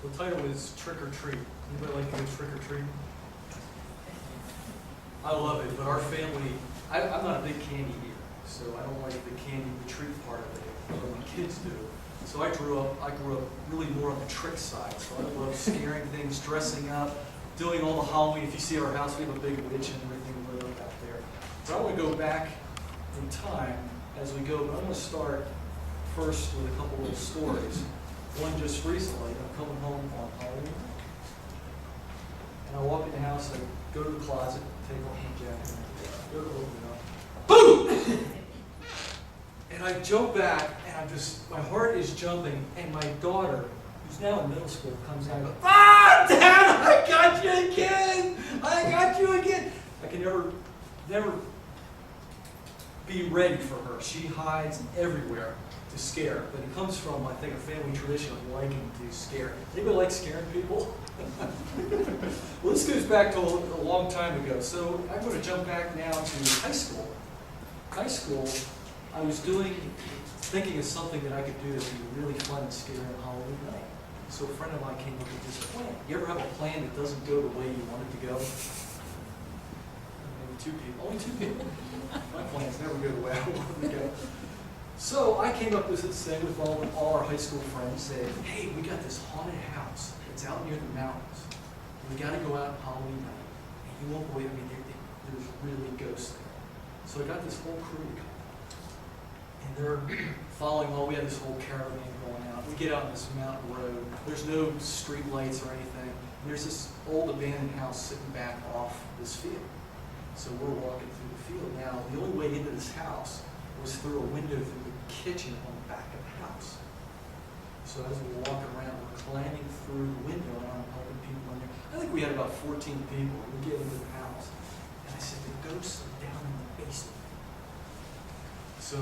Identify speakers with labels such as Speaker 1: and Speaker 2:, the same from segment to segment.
Speaker 1: The title is Trick or Treat. Anybody like to go trick or treat? I love it, but our family, I'm not a big candy eater, so I don't like the candy, the treat part of it, but my kids do. So I grew up really more on the trick side. So I love scaring things, dressing up, doing all the Halloween. If you see our house, we have a big witch and everything lit up out there. But I want to go back in time as we go, but I'm going to start first with a couple little stories. One just recently, I'm coming home on Halloween night. And I walk in the house, I go to the closet, take off my jacket, and go to open it up. Boom! And I jump back, and my heart is jumping, and my daughter, who's now in middle school, comes out and goes, "Ah, Dad, I got you again! I got you again!" I can never be ready for her. She hides everywhere to scare, but it comes from, I think, a family tradition of liking to scare. Anybody like scaring people? Well, this goes back to a long time ago. So I'm going to jump back now to high school. High school, I was thinking of something that I could do that would be really fun and scary on Halloween night. So a friend of mine came up with this plan. You ever have a plan that doesn't go the way you want it to go? Maybe two people. Only two people. My plans never go the way I want them to go. So I came up with this thing with all our high school friends, saying, "Hey, we got this haunted house. It's out near the mountains. We got to go out on Halloween night. And you won't believe me, there's really ghosts there." So I got this whole crew to come. And they're following along. We had this whole caravan going out. We get out on this mountain road. There's no street lights or anything. And there's this old abandoned house sitting back off this field. So we're walking through the field. Now, the only way into this house was through a window through the kitchen on the back of the house. So as we walk around, we're climbing through the window, and I'm helping people in there. I think we had about 14 people. We get into the house, and I said, "The ghosts are down in the basement." So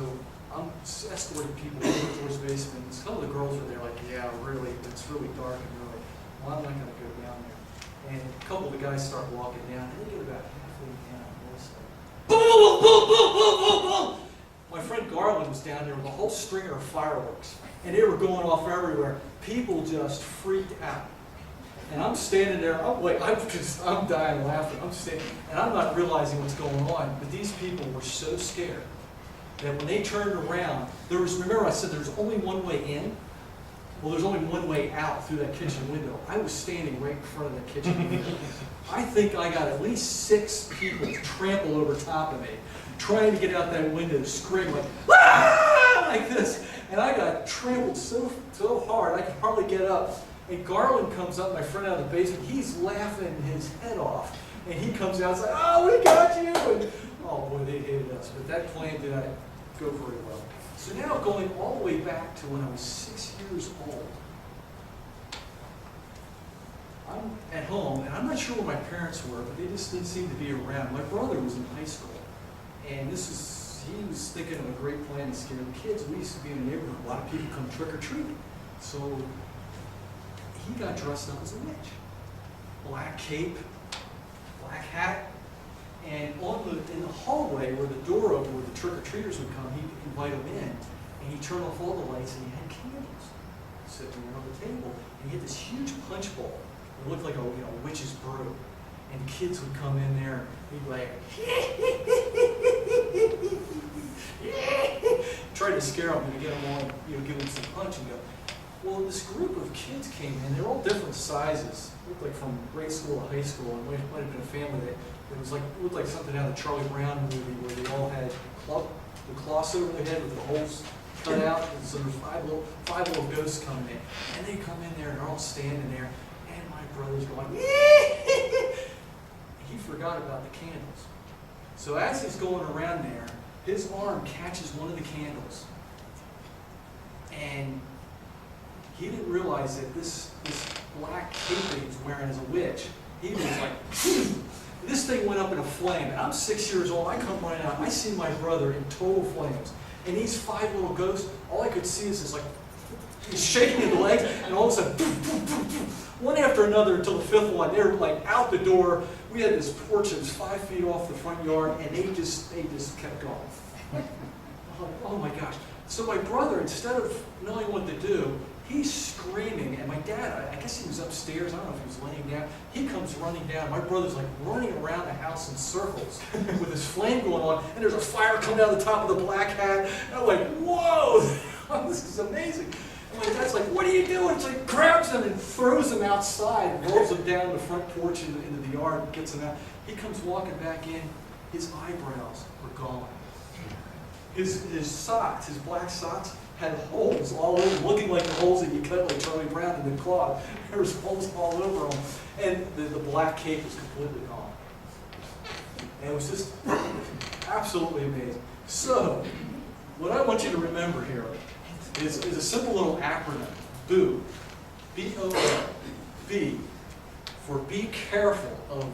Speaker 1: I'm escorting people towards the basement. A couple of the girls are there like, "Yeah, really, it's really dark." And they're like, "Well, I'm not going to go down there." And a couple of the guys start walking down, and they get about halfway down, and all of a sudden, boom, boom, boom, boom, boom, boom, boom. My friend Garland was down there with a whole stringer of fireworks, and they were going off everywhere. People just freaked out. And I'm standing there, I'm dying laughing. I'm standing, and I'm not realizing what's going on, but these people were so scared that when they turned around, remember I said there's only one way in? Well, there's only one way out through that kitchen window. I was standing right in front of that kitchen window. I think I got at least 6 people trample over top of me, trying to get out that window, screaming like, "Ah!" like this. And I got trampled so hard, I could hardly get up. And Garland comes up, my friend out of the basement, he's laughing his head off. And he comes out and says, "Oh, we got you!" And, oh boy, they hated us. But that plan did not go very well. So now going all the way back to when I was 6 years old, I'm at home, and I'm not sure where my parents were, but they just didn't seem to be around. My brother was in high school, and he was thinking of a great plan to scare the kids. We used to be in a neighborhood, a lot of people come trick-or-treating. So he got dressed up as a witch. Black cape, black hat, and in the hallway where the door opened, where the trick-or-treaters would come, he'd invite them in, and he'd turn off all the lights, and he had candles sitting there on the table. And he had this huge punch bowl. It looked like a witch's brew. And the kids would come in there, and he'd be like, tried to scare them and to get them all, give them some punch and go. Well, this group of kids came in. They were all different sizes. Looked like from grade school to high school. And it might have been a family that looked like something out of the Charlie Brown movie where they all had the cloths over their head with the holes cut out. And so there's five little ghosts coming in. And they come in there and they're all standing there. And my brother's going, he forgot about the candles. So as he's going around there, his arm catches one of the candles. And he didn't realize that this black cape that he was wearing as a witch, he was like, this thing went up in a flame. And I'm 6 years old. I come running out. I see my brother in total flames. And these 5 little ghosts, all I could see is this, like, he's shaking his legs, and all of a sudden, one after another until the 5th one, they were like out the door. We had this porch that was 5 feet off the front yard, and they just kept going. I'm like, oh my gosh. So my brother, instead of knowing what to do, he's screaming, and my dad, I guess he was upstairs, I don't know if he was laying down, he comes running down. My brother's like running around the house in circles with his flame going on, and there's a fire coming out of the top of the black hat. And I'm like, whoa, this is amazing. And my dad's like, what are you doing? It's like, grabs him and throws him outside, rolls him down the front porch into the yard, and gets him out. He comes walking back in, his eyebrows were gone. His socks, his black socks, had holes all over, looking like the holes that you cut like Charlie Brown in the cloth. There was holes all over them. And the black cape was completely gone. And it was just absolutely amazing. So, what I want you to remember here is a simple little acronym. BOO. B-O-O. B for be careful of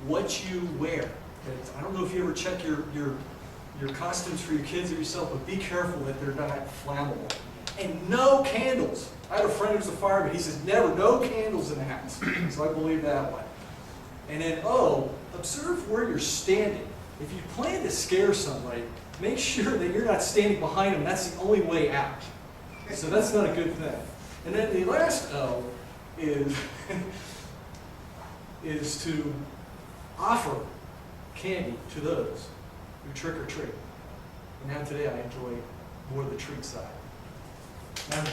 Speaker 1: what you wear. I don't know if you ever check your costumes for your kids or yourself, but be careful that they're not flammable. And no candles. I had a friend who's a fireman. He says, no candles in the house. So I believe that one. And then O, observe where you're standing. If you plan to scare somebody, make sure that you're not standing behind them. That's the only way out. So that's not a good thing. And then the last O is, is to offer candy to those who trick or treat. And now today I enjoy more of the treat side. Now,